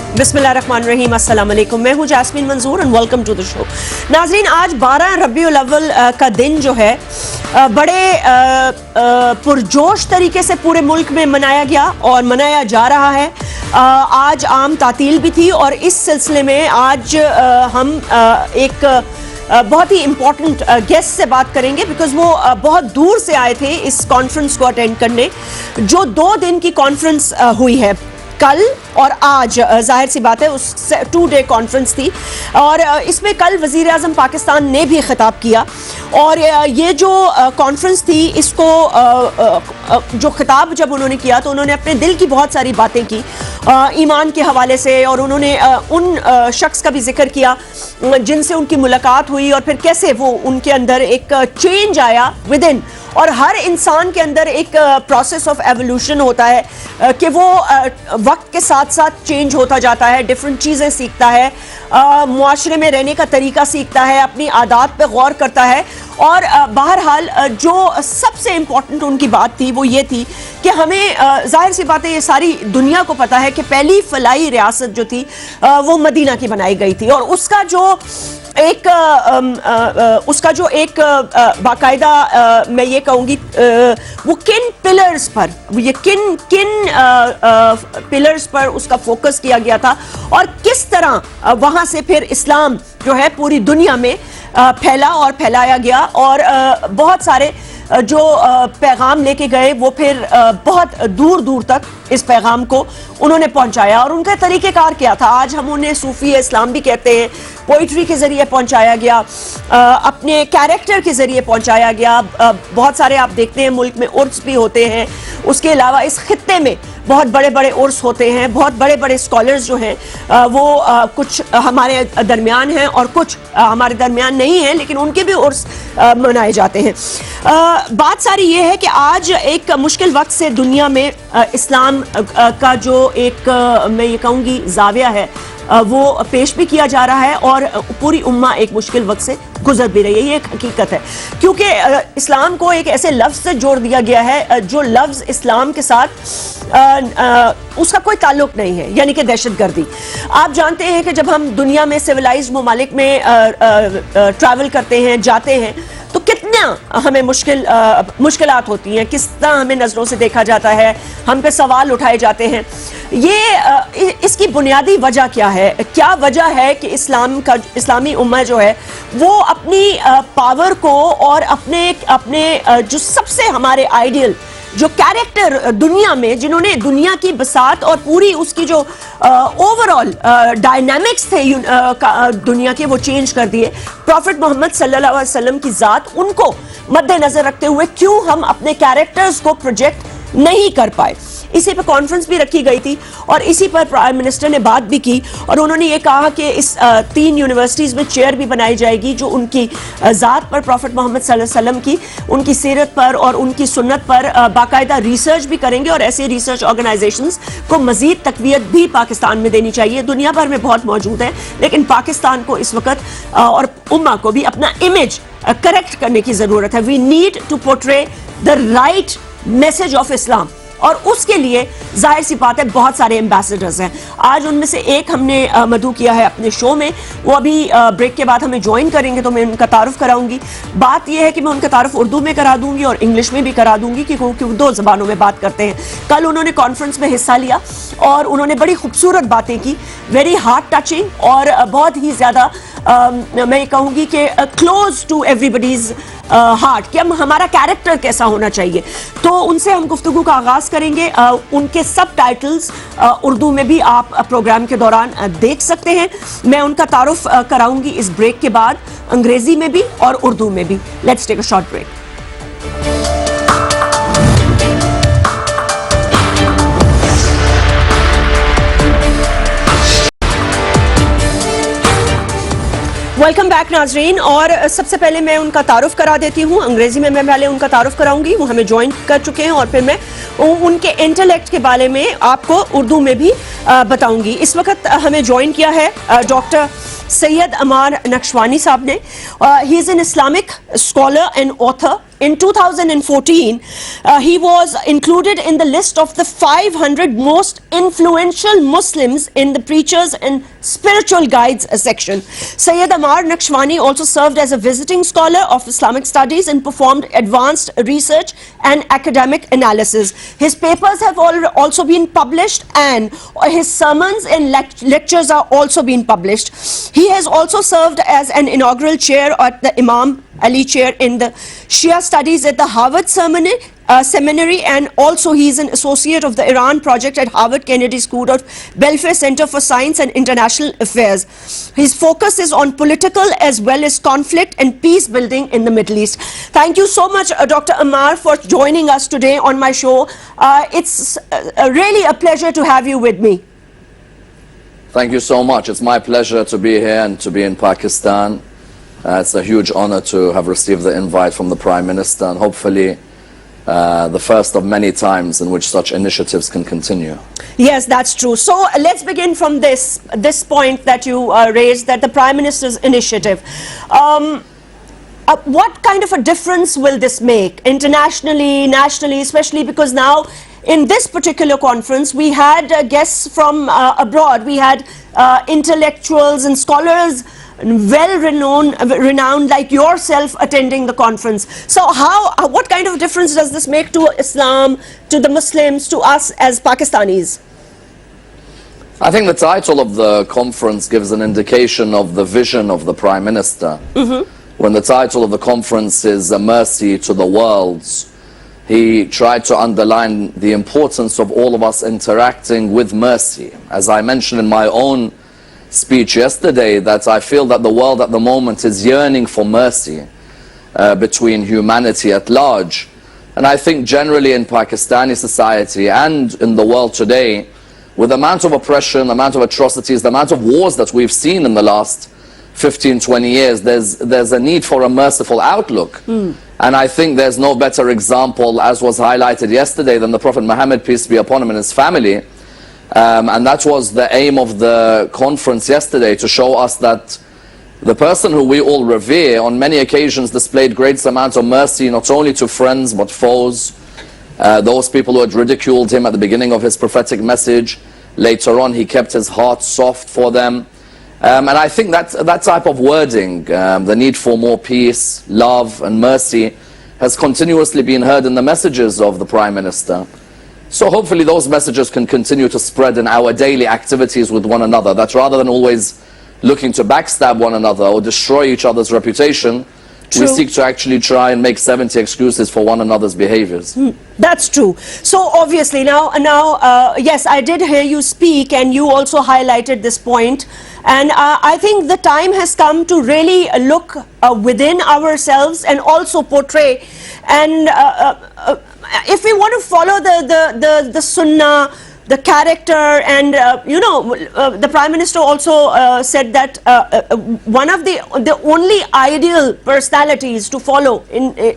बिस्मिल्लाहिर्रहमानिर्रहीम, अस्सलाम वालेकुम। मैं हूँ Jasmeen Manzoor and welcome to the show. नाजरीन, आज 12 रबीउल अव्वल का दिन जो है बड़े पुरजोश तरीके से पूरे मुल्क में मनाया गया और मनाया जा रहा है। आज आम तातील भी थी और इस सिलसिले में आज हम एक बहुत ही इम्पॉर्टेंट गेस्ट से बात करेंगे, बिकॉज वो बहुत दूर से आए थे इस कॉन्फ्रेंस को अटेंड करने। जो 2 दिन की कॉन्फ्रेंस हुई है, कल और आज, जाहिर सी बात है उस 2 डे कॉन्फ्रेंस थी और इसमें कल वजीर-ए-आज़म पाकिस्तान ने भी खिताब किया और ये जो कॉन्फ्रेंस थी, इसको जो खिताब जब उन्होंने किया तो उन्होंने अपने दिल की बहुत सारी बातें की ईमान के हवाले से, और उन्होंने उन शख्स का भी जिक्र किया जिनसे उनकी मुलाकात हुई और फिर कैसे वो उनके अंदर एक चेंज आया विद इन। और हर इंसान के अंदर एक प्रोसेस ऑफ एवोल्यूशन होता है कि वो वक्त के साथ साथ चेंज होता जाता है, डिफरेंट चीज़ें सीखता है, मुआशरे में रहने का तरीका सीखता है, अपनी आदात पे गौर करता है। और बहरहाल जो सबसे इम्पॉर्टेंट उनकी बात थी वो ये थी कि हमें जाहिर सी बात है, ये सारी दुनिया को पता है कि पहली फलाई रियासत जो थी वो मदीना की बनाई गई थी और उसका जो एक बाकायदा मैं ये कहूँगी वो किन पिलर्स पर, ये किन पिलर्स पर उसका फोकस किया गया था और किस तरह वहाँ से फिर इस्लाम जो है पूरी दुनिया में फैला और फैलाया गया और बहुत सारे जो पैगाम लेके गए वो फिर बहुत दूर दूर तक इस पैगाम को उन्होंने पहुंचाया। और उनका तरीक़ेकार क्या था, आज हम उन्हें सूफ़ी इस्लाम भी कहते हैं, पोइट्री के ज़रिए पहुंचाया गया, अपने कैरेक्टर के ज़रिए पहुंचाया गया। बहुत सारे आप देखते हैं मुल्क में उर्स भी होते हैं, उसके अलावा इस खित्ते में बहुत बड़े बड़े उर्स होते हैं, बहुत बड़े बड़े स्कॉलर्स जो हैं वो कुछ हमारे दरमियान हैं और कुछ हमारे दरमियान नहीं हैं, लेकिन उनके भी उर्स मनाए जाते हैं। बात सारी ये है कि आज एक मुश्किल वक्त से दुनिया में इस्लाम का जो एक मैं ये कहूँगी जाविया है वो पेश भी किया जा रहा है और पूरी उम्मा एक मुश्किल वक्त से गुजर भी रही है। ये एक हकीकत है, क्योंकि इस्लाम को एक ऐसे लफ्ज़ से जोड़ दिया गया है जो लफ्ज़ इस्लाम के साथ उसका कोई ताल्लुक नहीं है, यानी कि दहशतगर्दी। आप जानते हैं कि जब हम दुनिया में सिविलाइज्ड ममालिक में ट्रैवल करते हैं, जाते हैं, तो कितना हमें मुश्किलात होती हैं, किस तरह हमें नज़रों से देखा जाता है, हम पे सवाल उठाए जाते हैं। ये इसकी बुनियादी वजह क्या है? क्या वजह है कि इस्लामी उम्मा जो है वो अपनी पावर को और अपने जो सबसे हमारे आइडियल जो कैरेक्टर दुनिया में, जिन्होंने दुनिया की बसात और पूरी उसकी जो ओवरऑल डायनामिक्स थे दुनिया के, वो चेंज कर दिए। प्रॉफिट मोहम्मद सल्लल्लाहु अलैहि वसल्लम की ज़ात, उनको मद्देनजर रखते हुए क्यों हम अपने कैरेक्टर्स को प्रोजेक्ट नहीं कर पाए। इसी पर कॉन्फ्रेंस भी रखी गई थी और इसी पर प्राइम मिनिस्टर ने बात भी की और उन्होंने ये कहा कि इस 3 यूनिवर्सिटीज़ में चेयर भी बनाई जाएगी जो उनकी ज़ात पर, प्रॉफिट मोहम्मद सल्लल्लाहु अलैहि वसल्लम की, उनकी सीरत पर और उनकी सुन्नत पर बाकायदा रिसर्च भी करेंगे और ऐसे रिसर्च ऑर्गेनाइजेशंस को मज़ीद तक़वियत भी पाकिस्तान में देनी चाहिए। दुनिया भर में बहुत मौजूद है, लेकिन पाकिस्तान को इस वक्त और उम्मा को भी अपना इमेज करेक्ट करने की ज़रूरत है। We need to portray the right message of Islam और उसके लिए जाहिर सी बात है बहुत सारे एम्बेसडर्स हैं। आज उनमें से एक हमने मधु किया है अपने शो में, वो अभी ब्रेक के बाद हमें ज्वाइन करेंगे तो मैं उनका तारुफ कराऊंगी। बात यह है कि मैं उनका तारुफ उर्दू में करा दूंगी और इंग्लिश में भी करा दूंगी, क्योंकि 2 ज़बानों में बात करते हैं। कल उन्होंने कॉन्फ्रेंस में हिस्सा लिया और उन्होंने बड़ी खूबसूरत बातें की, वेरी हार्ट टचिंग और बहुत ही ज़्यादा मैं कहूँगी कि क्लोज टू एवरीबडीज़ हार्ट, कि हमारा कैरेक्टर कैसा होना चाहिए। तो उनसे हम गुफ्तगू का आगाज़ करेंगे। उनके सब टाइटल्स उर्दू में भी आप प्रोग्राम के दौरान देख सकते हैं। मैं उनका तारुफ कराऊंगी इस ब्रेक के बाद, अंग्रेज़ी में भी और उर्दू में भी। Let's take a short break. Welcome back नाजरीन, और सबसे पहले मैं उनका तारुफ करा देती हूँ। अंग्रेजी में मैं पहले उनका तारुफ कराऊंगी, वो हमें ज्वाइन कर चुके हैं और फिर मैं उनके इंटेलेक्ट के बारे में आपको उर्दू में भी बताऊंगी। इस वक्त हमें ज्वाइन किया है डॉक्टर Syed Ammar Nakshawani साहब ने. He is an Islamic scholar and author. In 2014, he was included in the list of the 500 most influential Muslims in the Preachers and Spiritual Guides section. Syed Ammar Nakshawani also served as a visiting scholar of Islamic studies and performed advanced research and academic analysis. His papers have also been published, and his sermons and lectures are also being published. He has also served as an inaugural chair at the Imam Ali Chair in the Shia Studies at the Harvard Seminary, and also he is an associate of the Iran project at Harvard Kennedy School of Belfer Center for Science and International Affairs. His focus is on political as well as conflict and peace building in the Middle East. Thank you so much, Dr. Ammar, for joining us today on my show. It's really a pleasure to have you with me. Thank you so much. It's my pleasure to be here and to be in Pakistan. It's a huge honor to have received the invite from the Prime Minister, and hopefully the first of many times in which such initiatives can continue. Yes, that's true. So let's begin from this point that you raised, that the Prime Minister's initiative. What kind of a difference will this make internationally, nationally, especially because now in this particular conference we had guests from abroad. We had intellectuals and scholars renowned like yourself attending the conference. So what kind of difference does this make to Islam, to the Muslims, to us as Pakistanis? I think the title of the conference gives an indication of the vision of the Prime Minister. When the title of the conference is A Mercy to the Worlds, he tried to underline the importance of all of us interacting with mercy. As I mentioned in my own speech yesterday, that I feel that the world at the moment is yearning for mercy between humanity at large. And I think generally in Pakistani society and in the world today, with the amount of oppression, the amount of atrocities, the amount of wars that we've seen in the last 15, 20 years, there's a need for a merciful outlook. And I think there's no better example, as was highlighted yesterday, than the Prophet Muhammad, peace be upon him, and his family. And that was the aim of the conference yesterday, to show us that the person who we all revere on many occasions displayed great amounts of mercy, not only to friends but foes, those people who had ridiculed him at the beginning of his prophetic message. Later on he kept his heart soft for them. And I think that type of wording, the need for more peace, love and mercy, has continuously been heard in the messages of the Prime Minister. So hopefully those messages can continue to spread in our daily activities with one another, that rather than always looking to backstab one another or destroy each other's reputation, we seek to actually try and make 70 excuses for one another's behaviors. That's true. So obviously now yes, I did hear you speak, and you also highlighted this point, and I think the time has come to really look within ourselves and also portray, and if we want to follow the sunnah, the character, and the Prime Minister also said that one of the only ideal personalities to follow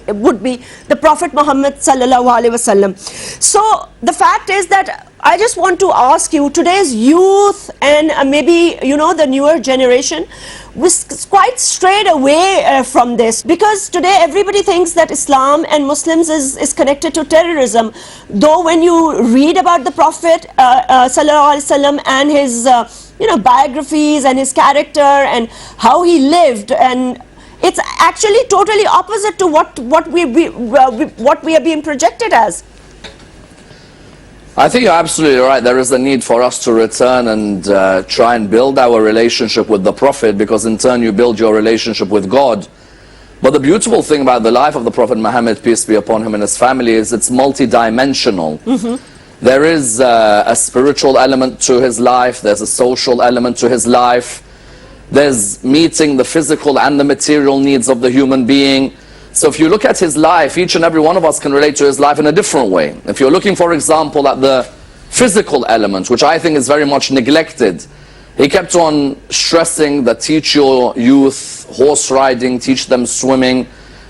would be the Prophet Muhammad sallallahu alaihi wasallam. So the fact is that I just want to ask you, today's youth and maybe the newer generation was quite strayed away from this, because today everybody thinks that Islam and Muslims is connected to terrorism. Though when you read about the Prophet sallallahu alaihi wasallam and his biographies and his character and how he lived, and it's actually totally opposite to what we are being projected as. I think you're absolutely right. There is a need for us to return and try and build our relationship with the Prophet, because in turn you build your relationship with God. But the beautiful thing about the life of the Prophet Muhammad, peace be upon him, and his family is it's multi-dimensional. There is a spiritual element to his life, there's a social element to his life, there's meeting the physical and the material needs of the human being. So if you look at his life, each and every one of us can relate to his life in a different way. If you're looking, for example, at the physical element, which I think is very much neglected, he kept on stressing that teach your youth horse riding, teach them swimming,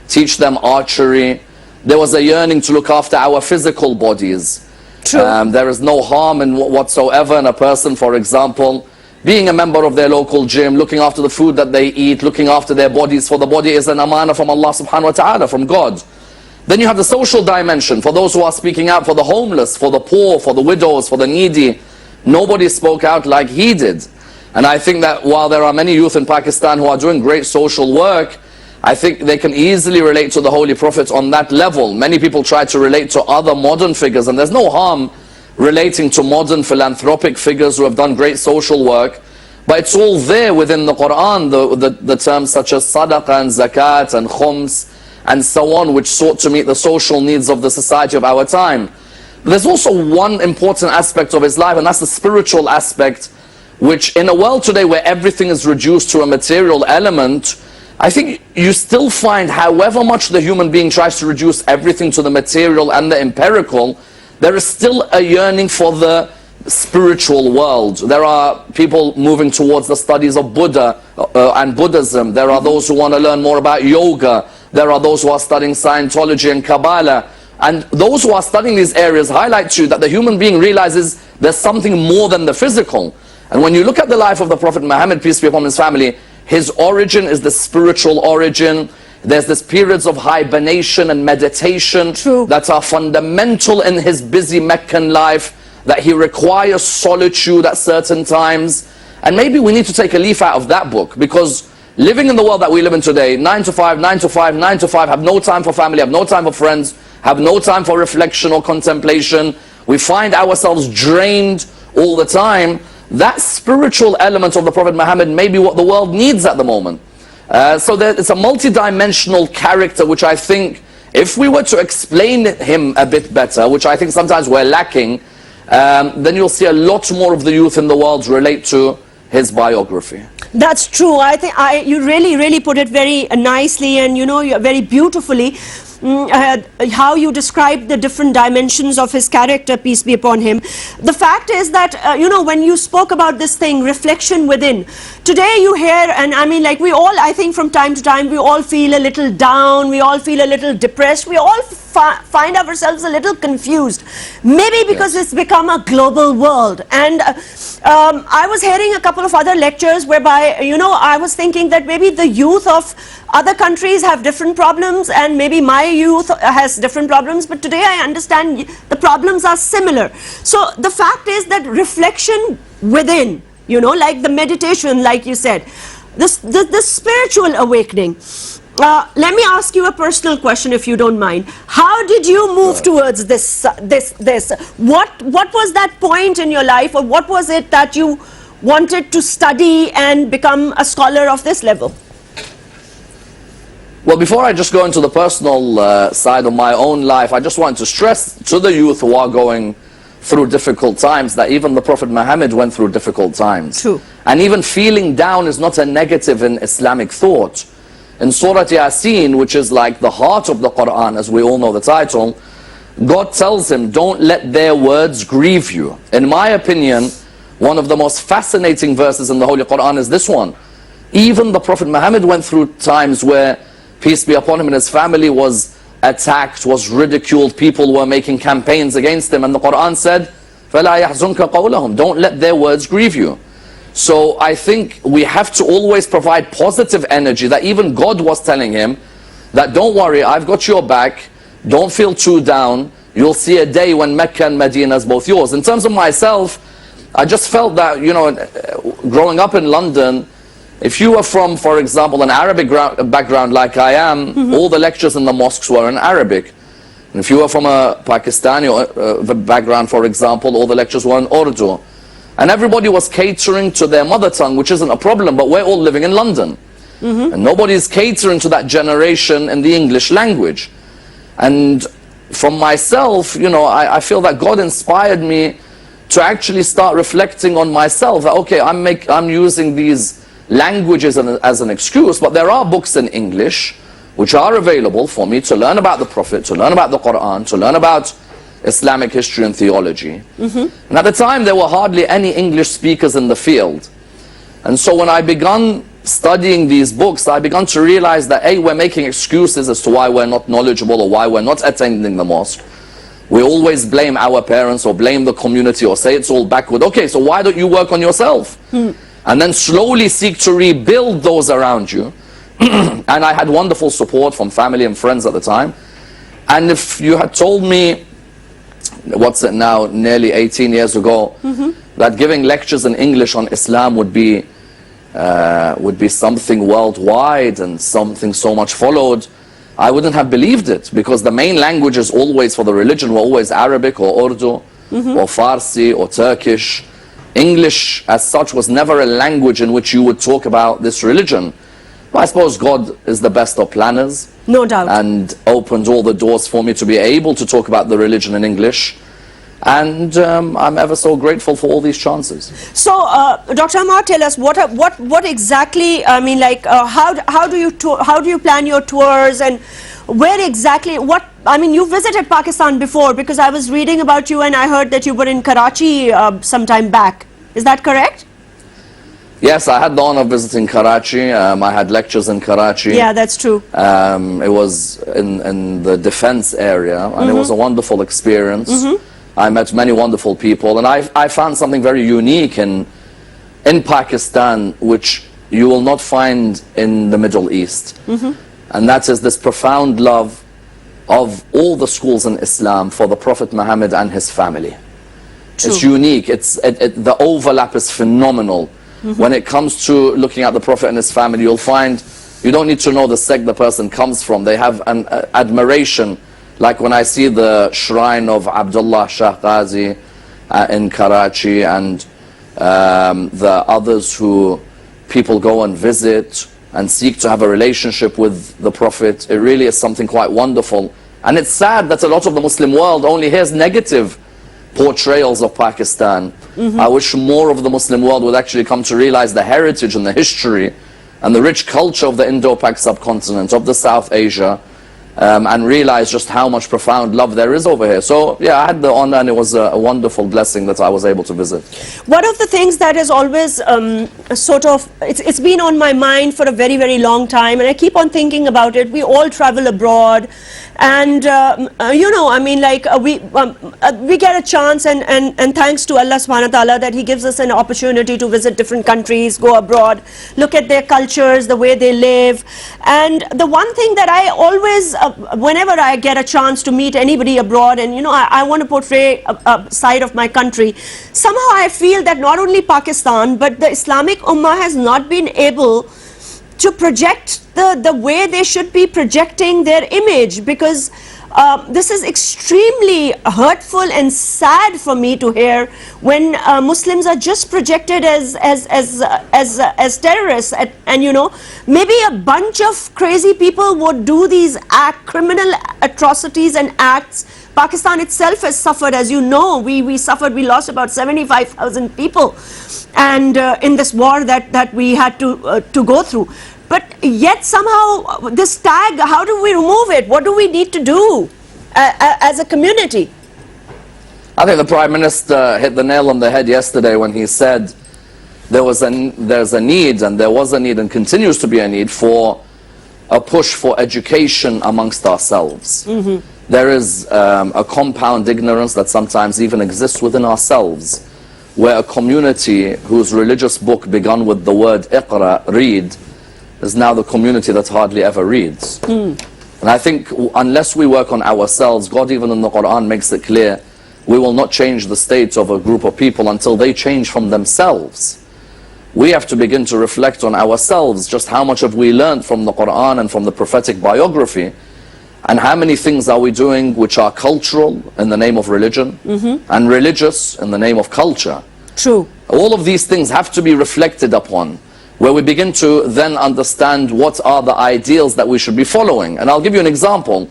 teach them archery. There was a yearning to look after our physical bodies. There is no harm in whatsoever in a person, for example, being a member of their local gym, looking after the food that they eat, looking after their bodies, for the body is an amana from Allah subhanahu wa ta'ala, from God. Then you have the social dimension, for those who are speaking out for the homeless, for the poor, for the widows, for the needy. Nobody spoke out like he did. And I think that while there are many youth in Pakistan who are doing great social work, I think they can easily relate to the Holy Prophet on that level. Many people try to relate to other modern figures, and there's no harm relating to modern philanthropic figures who have done great social work, but it's all there within the Quran, the terms such as sadaqah and zakat and khums and so on, which sought to meet the social needs of the society of our time. But there's also one important aspect of his life, and that's the spiritual aspect, which in a world today where everything is reduced to a material element, I think you still find, however much the human being tries to reduce everything to the material and the empirical, there is still a yearning for the spiritual world. There are people moving towards the studies of Buddha and Buddhism. There are those who want to learn more about yoga. There are those who are studying Scientology and Kabbalah. And those who are studying these areas highlight to you that the human being realizes there's something more than the physical. And when you look at the life of the Prophet Muhammad, peace be upon his family, his origin is the spiritual origin. There's this periods of hibernation and meditation that are fundamental in his busy Meccan life, that he requires solitude at certain times. And maybe we need to take a leaf out of that book, because living in the world that we live in today, 9 to 5, 9 to 5, 9 to 5, have no time for family, have no time for friends, have no time for reflection or contemplation. We find ourselves drained all the time. That spiritual element of the Prophet Muhammad may be what the world needs at the moment. So it's a multi-dimensional character, which I think, if we were to explain him a bit better, which I think sometimes we're lacking, then you'll see a lot more of the youth in the world relate to his biography. That's true. I think you really put it very nicely, and very beautifully. How you described the different dimensions of his character, peace be upon him. The fact is that, when you spoke about this thing, reflection within, today you hear, and I mean, like, we all, I think from time to time, we all feel a little down, we all feel a little depressed, we all find ourselves a little confused, maybe because it's become a global world. And I was hearing a couple of other lectures whereby, I was thinking that maybe the youth of other countries have different problems, and maybe my youth has different problems, but today I understand the problems are similar. So the fact is that reflection within, like the meditation, like you said, the spiritual awakening. Let me ask you a personal question, if you don't mind. How did you move towards this? What was that point in your life, or what was it that you wanted to study and become a scholar of this level? Well, before I just go into the personal side of my own life, I just want to stress to the youth who are going through difficult times that even the Prophet Muhammad went through difficult times. True. And even feeling down is not a negative in Islamic thought. In Surah Yasin, which is like the heart of the Quran, as we all know the title, God tells him, don't let their words grieve you. In my opinion, one of the most fascinating verses in the Holy Quran is this one. Even the Prophet Muhammad went through times where, peace be upon him, and his family was attacked, was ridiculed, people were making campaigns against him, and the Quran said, فَلَا يَحْزُنْكَ قَوْلَهُمْ, don't let their words grieve you. So I think we have to always provide positive energy, that even God was telling him that don't worry, I've got your back, don't feel too down, you'll see a day when Mecca and Medina is both yours. In terms of myself, I just felt that, growing up in London, if you were from, for example, an Arabic background like I am, all the lectures in the mosques were in Arabic. And if you were from a Pakistani background, for example, all the lectures were in Urdu. And everybody was catering to their mother tongue, which isn't a problem, but we're all living in London. And nobody's catering to that generation in the English language. And from myself, I feel that God inspired me to actually start reflecting on myself, that okay, I'm using these languages as an excuse, but there are books in English which are available for me to learn about the Prophet, to learn about the Quran, to learn about Islamic history and theology. And at the time there were hardly any English speakers in the field. And so when I began studying these books, I began to realize that we're making excuses as to why we're not knowledgeable or why we're not attending the mosque. We always blame our parents or blame the community or say it's all backward. Okay, so why don't you work on yourself? and then slowly seek to rebuild those around you. And I had wonderful support from family and friends at the time. And if you had told me, what's it now, nearly 18 years ago, that giving lectures in English on Islam would be something worldwide and something so much followed, I wouldn't have believed it, because the main languages always for the religion were always Arabic or Urdu or Farsi or Turkish. English as such was never a language in which you would talk about this religion. But I suppose God is the best of planners. No doubt. And opened all the doors for me to be able to talk about the religion in English. And I'm ever so grateful for all these chances. So, Dr. Ammar, tell us what exactly, I mean, like, how do you plan your tours, and where exactly, I mean, you visited Pakistan before, because I was reading about you and I heard that you were in Karachi some time back. Is that correct? Yes, I had the honor of visiting Karachi. I had lectures in Karachi. Yeah, that's true. It was in the defense area, and it was a wonderful experience. I met many wonderful people, and I found something very unique in Pakistan, which you will not find in the Middle East. And that is this profound love of all the schools in Islam for the Prophet Muhammad and his family. True. It's unique. The overlap is phenomenal. When it comes to looking at the Prophet and his family, you'll find you don't need to know the sect the person comes from. They have an admiration. Like when I see the shrine of Abdullah Shah Qazi in Karachi, and the others who people go and visit and seek to have a relationship with the Prophet, it really is something quite wonderful. And it's sad that a lot of the Muslim world only hears negative portrayals of Pakistan. I wish more of the Muslim world would actually come to realize the heritage and the history and the rich culture of the Indo-Pak subcontinent, of the South Asia, and realize just how much profound love there is over here. So yeah, I had the honor, and it was a wonderful blessing that I was able to visit. One of the things that is always sort of, it's been on my mind for a very, very long time, and I keep on thinking about it. We all travel abroad, and you know, I mean, like we get a chance, and thanks to Allah subhanahu wa ta'ala that He gives us an opportunity to visit different countries, go abroad, look at their cultures, the way they live. And the one thing that I always, whenever I get a chance to meet anybody abroad, and you know, I want to portray a side of my country, somehow I feel that not only Pakistan but the Islamic Ummah has not been able to project the way they should be projecting their image, because this is extremely hurtful and sad for me to hear when Muslims are just projected as terrorists, and you know, maybe a bunch of crazy people would do these criminal atrocities and acts. Pakistan itself has suffered, as you know, we lost about 75,000 people, and in this war that we had to go through. But yet somehow this tag, how do we remove it? What do we need to do as a community? I think the Prime Minister hit the nail on the head yesterday when he said there's a need, and there was a need and continues to be a need for a push for education amongst ourselves. There is a compound ignorance that sometimes even exists within ourselves, where a community whose religious book began with the word Iqra, read, is now the community that hardly ever reads. And I think unless we work on ourselves, God even in the Quran makes it clear, we will not change the state of a group of people until they change from themselves. We have to begin to reflect on ourselves, just how much have we learned from the Quran and from the prophetic biography, and how many things are we doing which are cultural in the name of religion, and religious in the name of culture. True. All of these things have to be reflected upon, where we begin to then understand what are the ideals that we should be following. And I'll give you an example.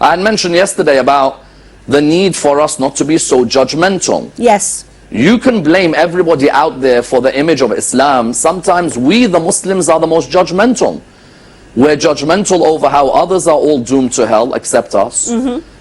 I had mentioned yesterday about the need for us not to be so judgmental. Yes. You can blame everybody out there for the image of Islam. Sometimes we, the Muslims, are the most judgmental. We're judgmental over how others are all doomed to hell except us.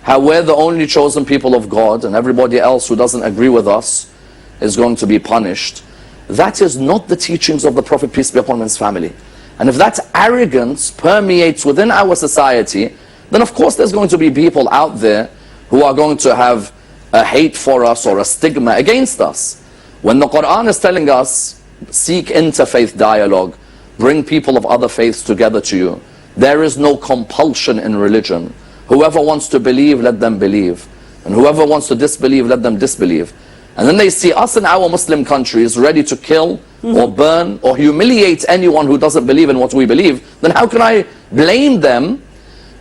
How we're the only chosen people of God, and everybody else who doesn't agree with us is going to be punished. That is not the teachings of the Prophet, peace be upon him, and his family. And if that arrogance permeates within our society, then of course there's going to be people out there who are going to have a hate for us or a stigma against us. When the Quran is telling us seek interfaith dialogue, bring people of other faiths together to you. There is no compulsion in religion. Whoever wants to believe, let them believe. And whoever wants to disbelieve, let them disbelieve. And then they see us in our Muslim countries ready to kill or burn or humiliate anyone who doesn't believe in what we believe. Then how can I blame them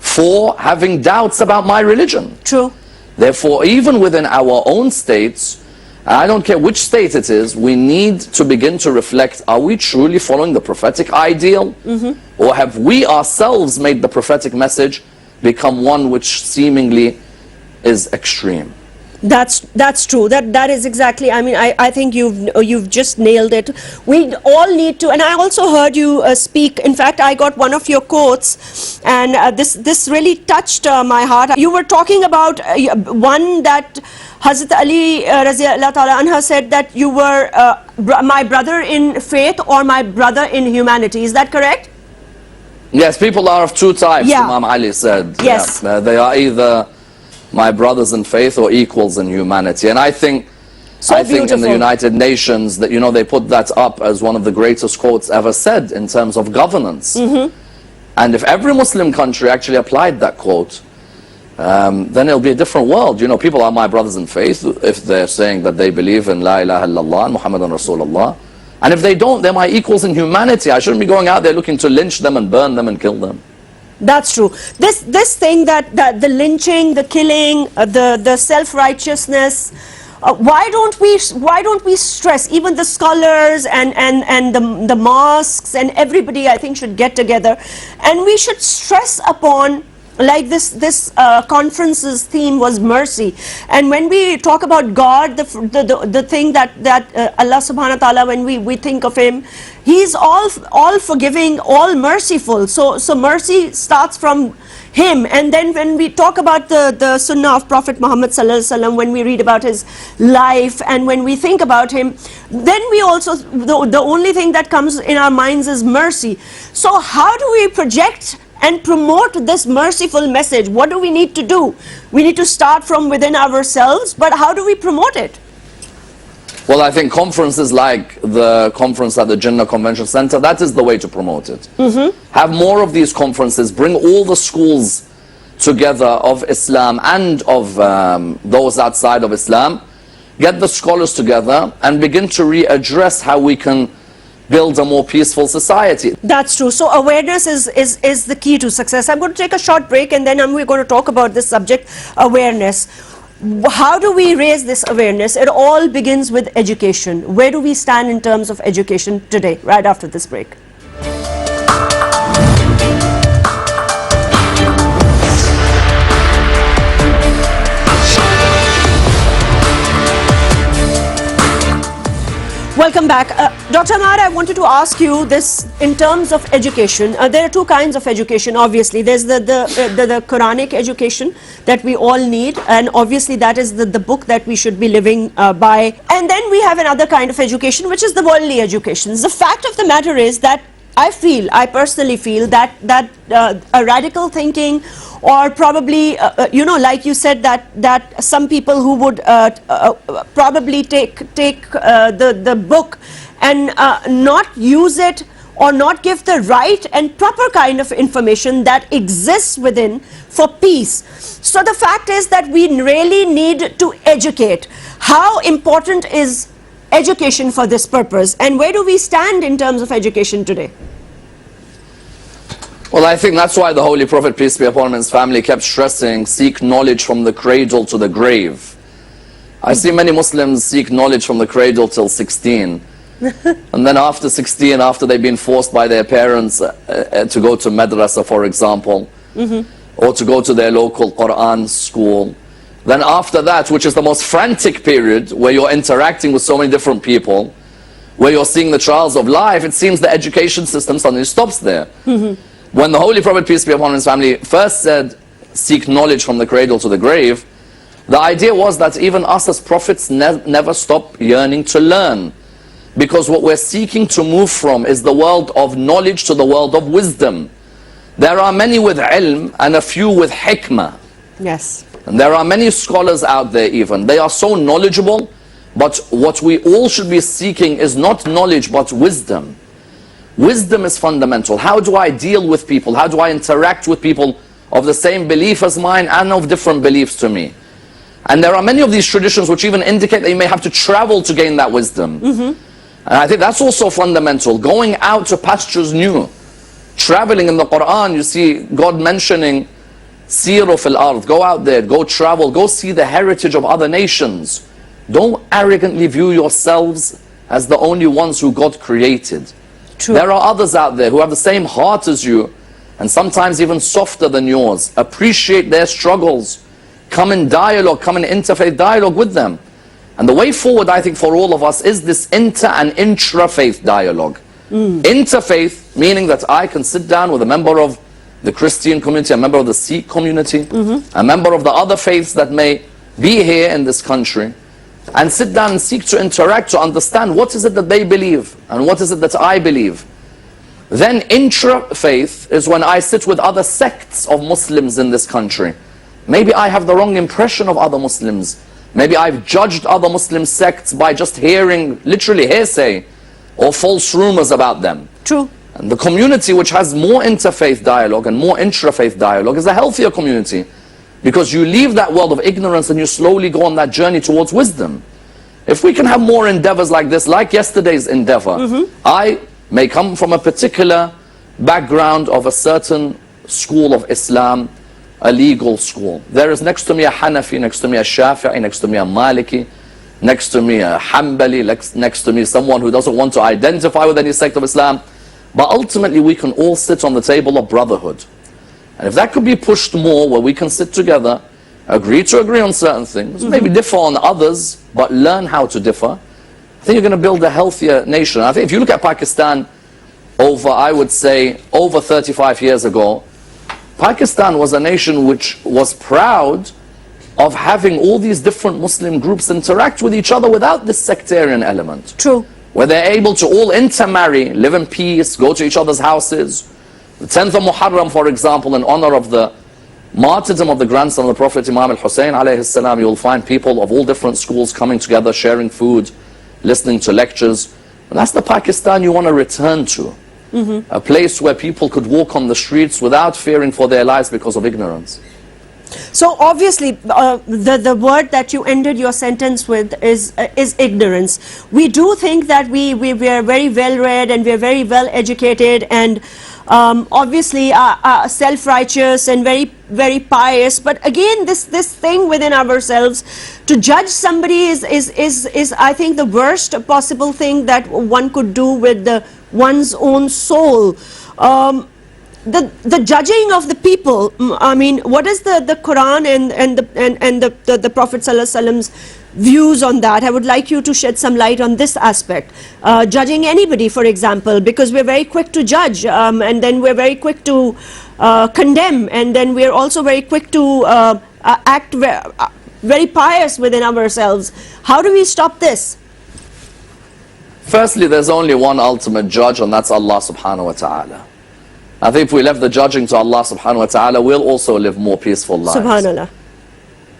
for having doubts about my religion? True. Therefore, even within our own states, I don't care which state it is, we need to begin to reflect, are we truly following the prophetic ideal? Or have we ourselves made the prophetic message become one which seemingly is extreme? That's true. That is exactly. I mean, I think you've just nailed it. We all need to. And I also heard you speak. In fact, I got one of your quotes, and this really touched my heart. You were talking about one that Hazrat Ali Raziyallahu Ta'ala Anha said that you were my brother in faith or my brother in humanity. Is that correct? Yes, people are of two types. Yeah. Imam Ali said. Yes. Yeah, they are either my brothers in faith or equals in humanity. And I think in the United Nations that, they put that up as one of the greatest quotes ever said in terms of governance. And if every Muslim country actually applied that quote, then it'll be a different world. People are my brothers in faith if they're saying that they believe in La ilaha illallah and Muhammadan Rasulullah. And if they don't, they're my equals in humanity. I shouldn't be going out there looking to lynch them and burn them and kill them. That's true. This thing that the lynching, the killing, the self-righteousness, why don't we stress, even the scholars and the mosques and everybody, I think, should get together, and we should stress upon, like this conference's theme was mercy. And when we talk about God, the thing that Allah subhanahu wa ta'ala, when we think of him, he's all forgiving, all merciful. So mercy starts from him. And then when we talk about the sunnah of Prophet Muhammad sallallahu alaihi wasallam, when we read about his life and when we think about him, then we also, the only thing that comes in our minds is mercy. So how do we project and promote this merciful message? What do we need to do? We need to start from within ourselves, but how do we promote it? Well, I think conferences like the conference at the Jinnah Convention Center, that is the way to promote it. Have more of these conferences, bring all the schools together of Islam and of those outside of Islam, get the scholars together and begin to readdress how we can build a more peaceful society. That's true. So awareness is the key to success. I'm going to take a short break and then we're going to talk about this subject, awareness. How do we raise this awareness? It all begins with education. Where do we stand in terms of education today, right after this break? Welcome back. Dr. Ammar, I wanted to ask you this in terms of education. There are two kinds of education, obviously. There's the Quranic education that we all need, and obviously that is the book that we should be living by. And then we have another kind of education, which is the worldly education. The fact of the matter is that I personally feel that a radical thinking, or probably, like you said, that some people who would probably take the book and not use it or not give the right and proper kind of information that exists within for peace. So the fact is that we really need to educate. How important is education for this purpose, and where do we stand in terms of education today? Well, I think that's why the Holy Prophet, peace be upon him and his family, kept stressing, seek knowledge from the cradle to the grave. I see many Muslims seek knowledge from the cradle till 16. And then after 16, after they've been forced by their parents to go to madrasa, for example, or to go to their local Quran school, then after that, which is the most frantic period, where you're interacting with so many different people, where you're seeing the trials of life, it seems the education system suddenly stops there. When the Holy Prophet, peace be upon him and his family, first said, seek knowledge from the cradle to the grave, the idea was that even us as prophets never stop yearning to learn. Because what we're seeking to move from is the world of knowledge to the world of wisdom. There are many with ilm and a few with hikmah. Yes. And there are many scholars out there even. They are so knowledgeable, But what we all should be seeking is not knowledge but wisdom. Wisdom is fundamental. How do I deal with people? How do I interact with people of the same belief as mine and of different beliefs to me? And there are many of these traditions which even indicate that you may have to travel to gain that wisdom. And I think that's also fundamental. Going out to pastures new. Traveling in the Quran, you see God mentioning Siru fil ard. Go out there, go travel, go see the heritage of other nations. Don't arrogantly view yourselves as the only ones who God created. True. There are others out there who have the same heart as you, and sometimes even softer than yours. Appreciate their struggles. Come in dialogue, come in interfaith dialogue with them. And the way forward, I think, for all of us is this inter and intra-faith dialogue. Interfaith, meaning that I can sit down with a member of the Christian community, a member of the Sikh community, a member of the other faiths that may be here in this country, and sit down and seek to interact, to understand what is it that they believe and what is it that I believe. Then intra-faith is when I sit with other sects of Muslims in this country. Maybe I have the wrong impression of other Muslims. Maybe I've judged other Muslim sects by just hearing literally hearsay or false rumors about them. True. And the community which has more interfaith dialogue and more intra-faith dialogue is a healthier community, because you leave that world of ignorance and you slowly go on that journey towards wisdom. If we can have more endeavors like this, like yesterday's endeavor, I may come from a particular background of a certain school of Islam, a legal school. There is next to me a Hanafi, next to me a Shafi'i, next to me a Maliki, next to me a Hanbali, next to me someone who doesn't want to identify with any sect of Islam. But ultimately we can all sit on the table of brotherhood. And if that could be pushed more, where we can sit together, agree to agree on certain things, maybe differ on others, but learn how to differ, I think you're going to build a healthier nation. I think if you look at Pakistan over, I would say, over 35 years ago, Pakistan was a nation which was proud of having all these different Muslim groups interact with each other without this sectarian element. True. Where they're able to all intermarry, live in peace, go to each other's houses. The 10th of Muharram, for example, in honor of the martyrdom of the grandson of the Prophet Imam al-Hussein alayhi salam, you'll find people of all different schools coming together, sharing food, listening to lectures. And that's the Pakistan you want to return to. A place where people could walk on the streets without fearing for their lives because of ignorance. So obviously, the word that you ended your sentence with is ignorance. We do think that we are very well read and we are very well educated and obviously self-righteous and very, very pious. But again, this thing within ourselves, to judge somebody is I think the worst possible thing that one could do with one's own soul. The judging of the people, I mean, what is the Quran and the Prophet Sallallahu Alaihi Wasallam's views on that? I would like you to shed some light on this aspect. Judging anybody, for example, because we're very quick to judge, and then we're very quick to condemn, and then we're also very quick to act very pious within ourselves. How do we stop this? Firstly, there's only one ultimate judge, and that's Allah subhanahu wa ta'ala. I think if we left the judging to Allah subhanahu wa ta'ala, we'll also live more peaceful lives. Subhanallah.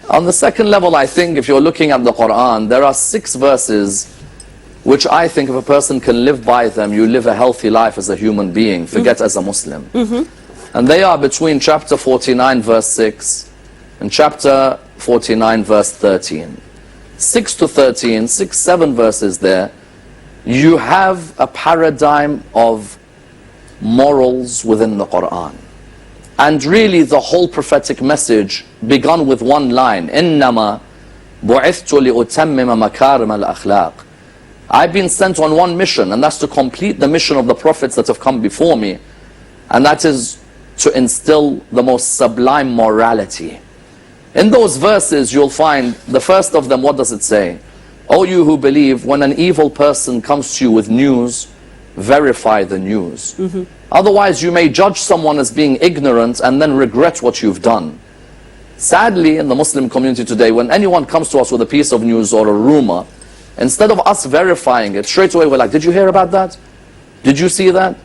On the second level, I think if you're looking at the Quran, there are 6 verses which I think if a person can live by them, you live a healthy life as a human being, forget as a Muslim. And they are between chapter 49 verse 6 and chapter 49 verse 13. 6 to 13, 6, 7 verses there. You have a paradigm of morals within the Quran. And really the whole prophetic message begun with one line, إِنَّمَا بُعِثْتُ لِأُتَمِّمَ مَكَارِمَ الْأَخْلَاقِ. I've been sent on one mission, and that's to complete the mission of the prophets that have come before me, and that is to instill the most sublime morality. In those verses you'll find the first of them, what does it say? O you who believe, when an evil person comes to you with news, verify the news. Otherwise you may judge someone as being ignorant and then regret what you've done. Sadly, in the Muslim community today, when anyone comes to us with a piece of news or a rumor, instead of us verifying it, straight away we're like, did you hear about that? Did you see that?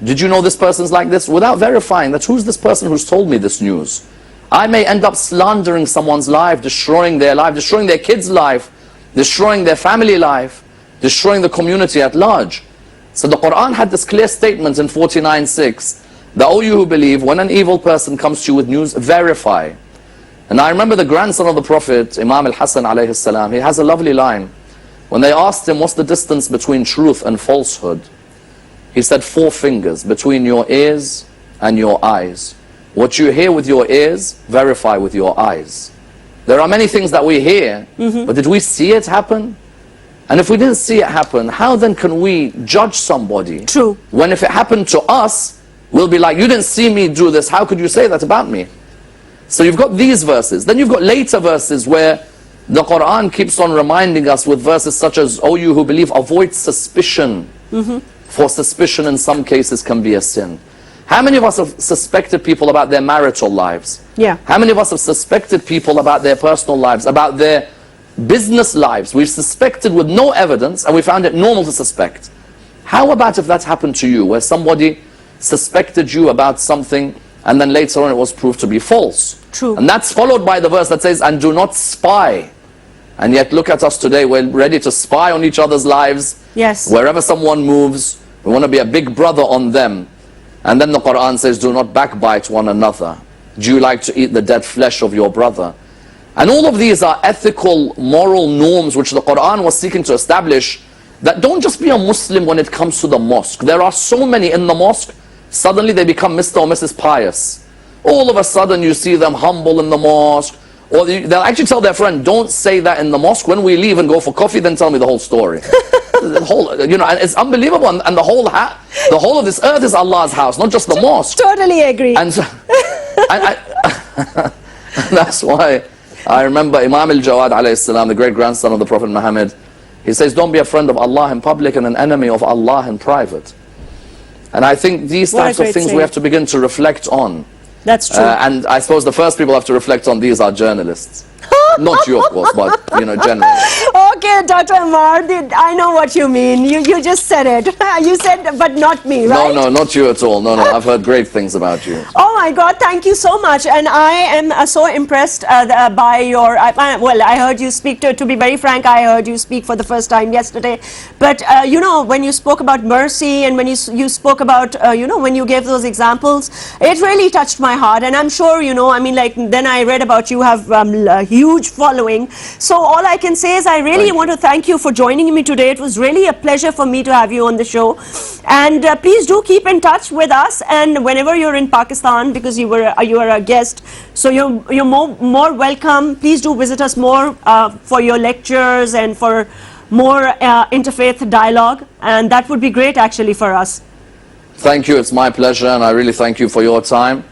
Did you know this person's like this? Without verifying that, who's this person who's told me this news? I may end up slandering someone's life, destroying their life, destroying their kid's life, destroying their family life, destroying the community at large. So the Quran had this clear statement in 49:6 that, O you who believe, when an evil person comes to you with news, verify. And I remember the grandson of the Prophet, Imam al-Hasan alayhi salam, he has a lovely line. When they asked him, what's the distance between truth and falsehood? He said, 4 fingers between your ears and your eyes. What you hear with your ears, verify with your eyes. There are many things that we hear, but did we see it happen? And if we didn't see it happen, how then can we judge somebody? True. When if it happened to us, we'll be like, you didn't see me do this, how could you say that about me? So you've got these verses. Then you've got later verses where the Quran keeps on reminding us with verses such as, O you who believe, avoid suspicion. For suspicion in some cases can be a sin. How many of us have suspected people about their marital lives? Yeah. How many of us have suspected people about their personal lives, about their business lives? We've suspected with no evidence and we found it normal to suspect. How about if that's happened to you, where somebody suspected you about something and then later on it was proved to be false? True. And that's followed by the verse that says, and do not spy. And yet look at us today, we're ready to spy on each other's lives. Yes. Wherever someone moves, we want to be a big brother on them. And then the Quran says, do not backbite one another. Do you like to eat the dead flesh of your brother? And all of these are ethical, moral norms which the Quran was seeking to establish, that don't just be a Muslim when it comes to the mosque. There are so many in the mosque, suddenly they become Mr. or Mrs. Pious. All of a sudden you see them humble in the mosque, or they'll actually tell their friend, don't say that in the mosque. When we leave and go for coffee, then tell me the whole story. The whole, you know, and it's unbelievable. And the whole of this earth is Allah's house, not just the mosque. Totally agree. And so, that's why I remember Imam al-Jawad alayhi salam, the great grandson of the Prophet Muhammad, he says, don't be a friend of Allah in public and an enemy of Allah in private. And I think these types of things we have to begin to reflect on. That's true. And I suppose the first people who have to reflect on these are journalists. Not you, of course, but, you know, generally. Okay, Dr. Ammar, I know what you mean. You just said it. You said, but not me, right? No, not you at all. No, I've heard great things about you. Oh my God, thank you so much. And I am so impressed by your, well, I heard you speak, to be very frank, I heard you speak for the first time yesterday. But, you know, when you spoke about mercy and when you spoke about, you know, when you gave those examples, it really touched my heart. And I'm sure, you know, I mean, like, then I read about you have a huge following. So all I can say is I really want to thank you for joining me today. It was really a pleasure for me to have you on the show. And please do keep in touch with us. And whenever you're in Pakistan, because you are a guest, so you're more welcome. Please do visit us more for your lectures and for more interfaith dialogue. And that would be great actually for us. Thank you. It's my pleasure. And I really thank you for your time.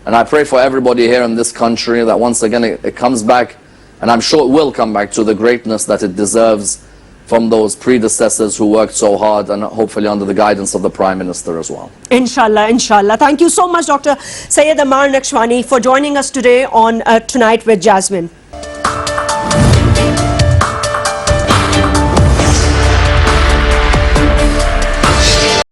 And I pray for everybody here in this country that once again it comes back, and I'm sure it will come back to the greatness that it deserves from those predecessors who worked so hard, and hopefully under the guidance of the Prime Minister as well. Inshallah, inshallah. Thank you so much, Dr. Syed Ammar Nakshawani, for joining us today on Tonight with Jasmine.